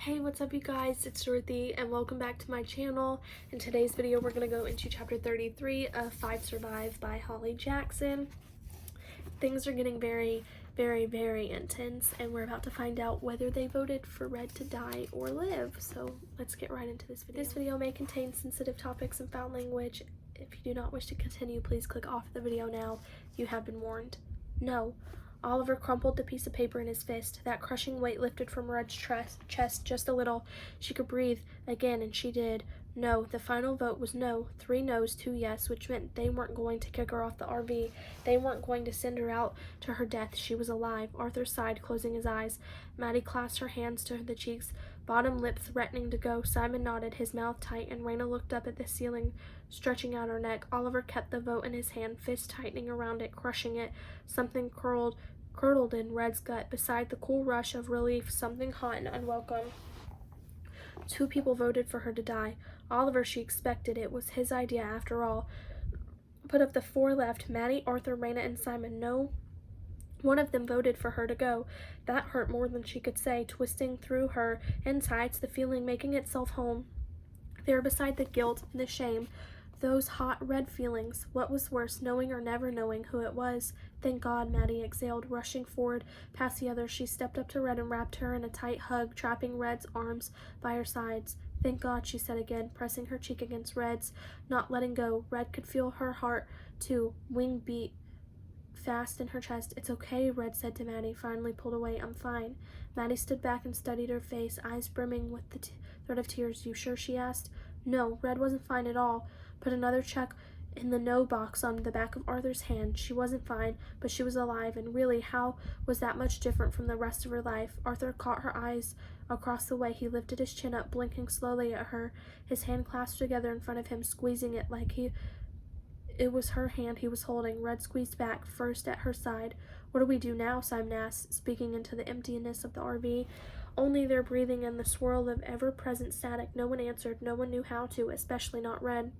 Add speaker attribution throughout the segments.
Speaker 1: Hey, what's up you guys? It's Ch33 and welcome back to my channel. In today's video, we're going to go into chapter 33 of 5 Survive by Holly Jackson. Things are getting very intense, and we're about to find out whether they voted for Red to die or live. So let's get right into this video. This video may contain sensitive topics and foul language. If you do not wish to continue, please click off the video now. You have been warned. No. Oliver crumpled the piece of paper in his fist. That crushing weight lifted from Red's chest just a little. She could breathe again, and she did. No. The final vote was no. 3 no's, 2 yes, which meant they weren't going to kick her off the RV. They weren't going to send her out to her death. She was alive. Arthur sighed, closing his eyes. Maddie clasped her hands to the cheeks, bottom lip threatening to go. Simon nodded, his mouth tight, and Raina looked up at the ceiling, stretching out her neck. Oliver kept the vote in his hand, fist tightening around it, crushing it. Something curdled in Red's gut. Beside the cool rush of relief, something hot and unwelcome. 2 people voted for her to die. Oliver, she expected. It was his idea after all. But of the 4 left, Maddie, Arthur, Raina, and Simon, no one of them voted for her to go. That hurt more than she could say, twisting through her insides, the feeling making itself home. There beside the guilt and the shame, those hot red feelings. What was worse, knowing or never knowing who it was? Thank God, Maddie exhaled, rushing forward past the others. She stepped up to Red and wrapped her in a tight hug, trapping Red's arms by her sides. Thank God, she said again, pressing her cheek against Red's, not letting go. Red could feel her heart, too, wing beat fast in her chest. It's okay, Red said to Maddie, finally pulled away. I'm fine. Maddie stood back and studied her face, eyes brimming with the threat of tears. You sure? She asked. No, Red wasn't fine at all. Put another check in the no box on the back of Arthur's hand. She wasn't fine, but she was alive, and really, how was that much different from the rest of her life? Arthur caught her eyes across the way. He lifted his chin up, blinking slowly at her, his hand clasped together in front of him, squeezing it like it was her hand he was holding. Red squeezed back, first at her side. What do we do now? Simon asked, speaking into the emptiness of the RV. Only their breathing and the swirl of ever-present static. No one answered. No one knew how to, especially not Red.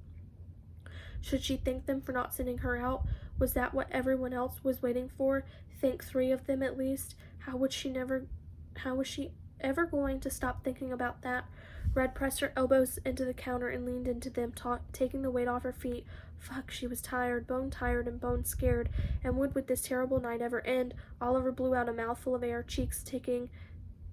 Speaker 1: Should she thank them for not sending her out? Was that what everyone else was waiting for? Thank 3 of them at least? How was she ever going to stop thinking about that? Red pressed her elbows into the counter and leaned into them, taking the weight off her feet. Fuck, she was tired and bone scared. And would this terrible night ever end? Oliver blew out a mouthful of air, cheeks ticking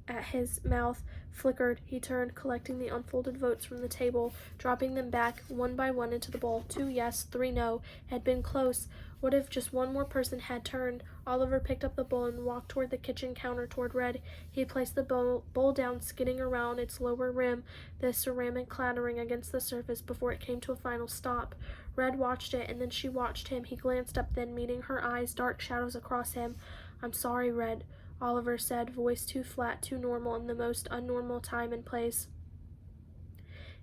Speaker 1: at his mouth flickered. He turned, collecting the unfolded votes from the table, dropping them back one by one into the bowl. 2 yes, 3 no. Had been close. What if just one more person had turned? Oliver picked up the bowl and walked toward the kitchen counter toward Red. He placed the bowl down, skidding around its lower rim, the ceramic clattering against the surface before it came to a final stop. Red watched it, and then she watched him. He glanced up, then meeting her eyes, dark shadows across him. I'm sorry, Red, Oliver said, voice too flat, too normal, in the most unnormal time and place.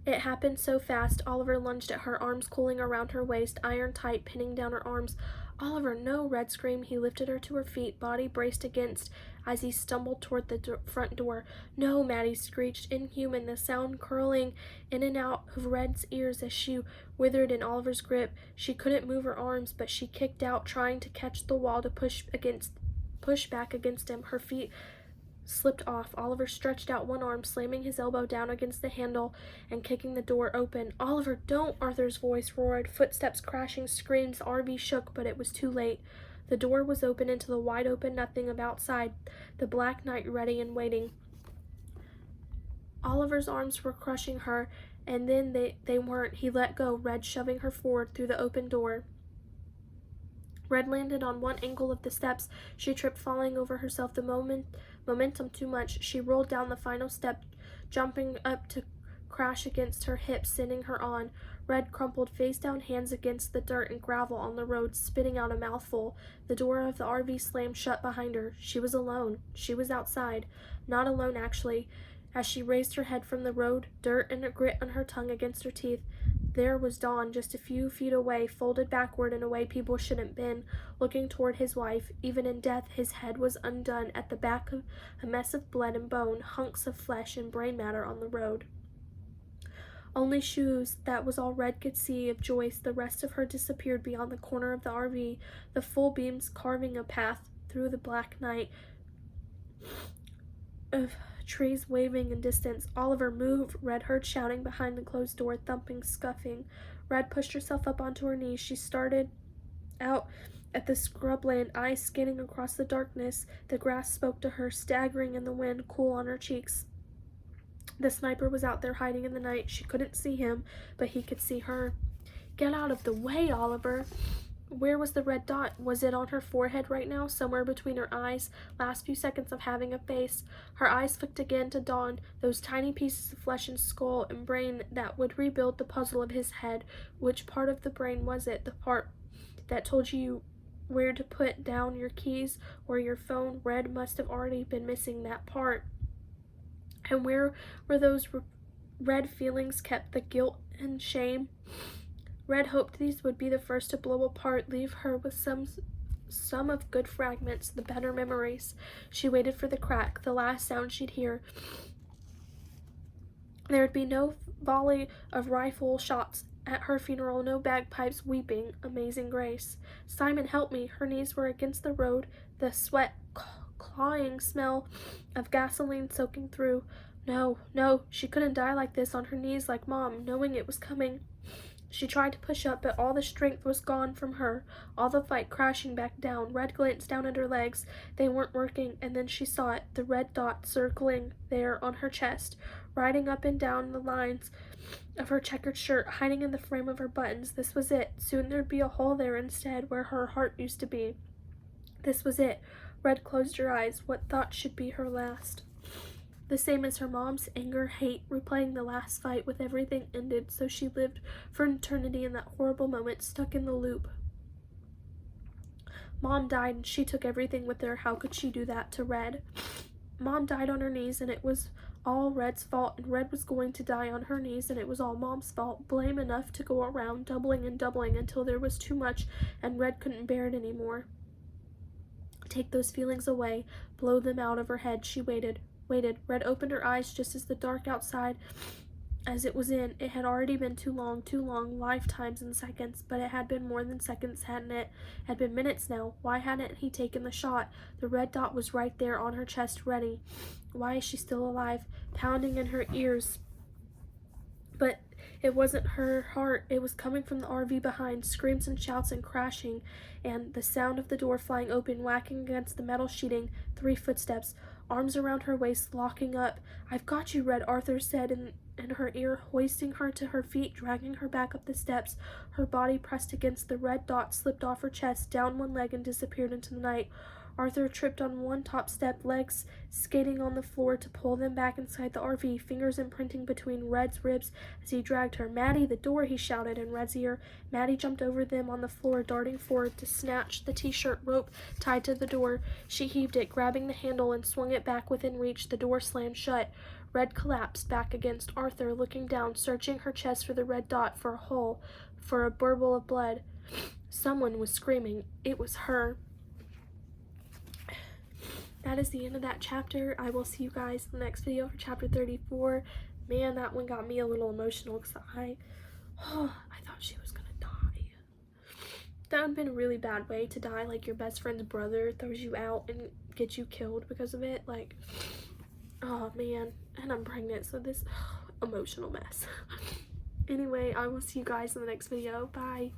Speaker 1: It happened so fast. Oliver lunged at her, arms cooling around her waist, iron tight, pinning down her arms. Oliver, no, Red screamed. He lifted her to her feet, body braced against as he stumbled toward the front door. No, Maddie screeched, inhuman, the sound curling in and out of Red's ears as she withered in Oliver's grip. She couldn't move her arms, but she kicked out, trying to catch the wall to push back against him. Her feet slipped off. Oliver stretched out one arm, slamming his elbow down against the handle and kicking the door open. Oliver, don't! Arthur's voice roared. Footsteps crashing, screams. RV shook, but it was too late. The door was open into the wide open nothing of outside, the black night ready and waiting. Oliver's arms were crushing her, and then they weren't. He let go, Red shoving her forward through the open door. Red landed on one angle of the steps. She tripped, falling over herself, the momentum too much. She rolled down the final step, jumping up to crash against her hips, sending her on. Red crumpled face down, hands against the dirt and gravel on the road, spitting out a mouthful. The door of the RV slammed shut behind her. She was alone. She was outside. Not alone, actually. As she raised her head from the road, dirt and a grit on her tongue against her teeth, there was Don, just a few feet away, folded backward in a way people shouldn't been, looking toward his wife. Even in death, his head was undone, at the back of a mess of blood and bone, hunks of flesh and brain matter on the road. Only shoes, that was all Red could see of Joyce. The rest of her disappeared beyond the corner of the RV, the full beams carving a path through the black night. trees waving in distance. Oliver, move! Red heard shouting behind the closed door, thumping, scuffing. Red pushed herself up onto her knees. She started out at the scrubland, eyes scanning across the darkness. The grass spoke to her, staggering in the wind, cool on her cheeks. The sniper was out there hiding in the night. She couldn't see him, but he could see her. Get out of the way, Oliver! Where was the red dot? Was it on her forehead right now, somewhere between her eyes? Last few seconds of having a face. Her eyes flicked again to Dawn, those tiny pieces of flesh and skull and brain that would rebuild the puzzle of his head. Which part of the brain was it? The part that told you where to put down your keys or your phone? Red must have already been missing that part. And where were those red feelings kept, the guilt and shame? Red hoped these would be the first to blow apart, leave her with some of good fragments, the better memories. She waited for the crack, the last sound she'd hear. There would be no volley of rifle shots at her funeral, no bagpipes weeping Amazing Grace. Simon, help me! Her knees were against the road, the sweat clawing smell of gasoline soaking through. No, no, she couldn't die like this, on her knees like Mom, knowing it was coming. She tried to push up, but all the strength was gone from her, all the fight crashing back down. Red glanced down at her legs. They weren't working, and then she saw it, the red dot circling there on her chest, riding up and down the lines of her checkered shirt, hiding in the frame of her buttons. This was it. Soon there'd be a hole there instead, where her heart used to be. This was it. Red closed her eyes. What thought should be her last? The same as her mom's, anger, hate, replaying the last fight with everything ended, so she lived for an eternity in that horrible moment, stuck in the loop. Mom died and she took everything with her. How could she do that to Red? Mom died on her knees and it was all Red's fault, and Red was going to die on her knees and it was all Mom's fault. Blame enough to go around, doubling and doubling until there was too much and Red couldn't bear it anymore. Take those feelings away, blow them out of her head. She waited. Red opened her eyes just as the dark outside as it was in. It had already been too long, lifetimes and seconds, but it had been more than seconds, hadn't it? It had been minutes now. Why hadn't he taken the shot? The red dot was right there on her chest, ready. Why is she still alive? Pounding in her ears. But it wasn't her heart. It was coming from the RV behind, screams and shouts and crashing, and the sound of the door flying open, whacking against the metal sheeting. 3 footsteps. Arms around her waist, locking up. I've got you, Red, Arthur said in her ear, hoisting her to her feet, dragging her back up the steps. Her body pressed against the red dot, slipped off her chest, down one leg and disappeared into the night. Arthur tripped on one top step, legs skating on the floor to pull them back inside the RV, fingers imprinting between Red's ribs as he dragged her. Maddie, the door, he shouted in Red's ear. Maddie jumped over them on the floor, darting forward to snatch the t-shirt rope tied to the door. She heaved it, grabbing the handle, and swung it back within reach. The door slammed shut. Red collapsed back against Arthur, looking down, searching her chest for the red dot, for a hole, for a burble of blood. Someone was screaming. It was her. That is the end of that chapter. I will see you guys in the next video for chapter 34. Man, that one got me a little emotional because I thought she was gonna die. That would have been a really bad way to die, like your best friend's brother throws you out and gets you killed because of it. Like, oh man, and I'm pregnant, so this emotional mess. Anyway, I will see you guys in the next video. Bye.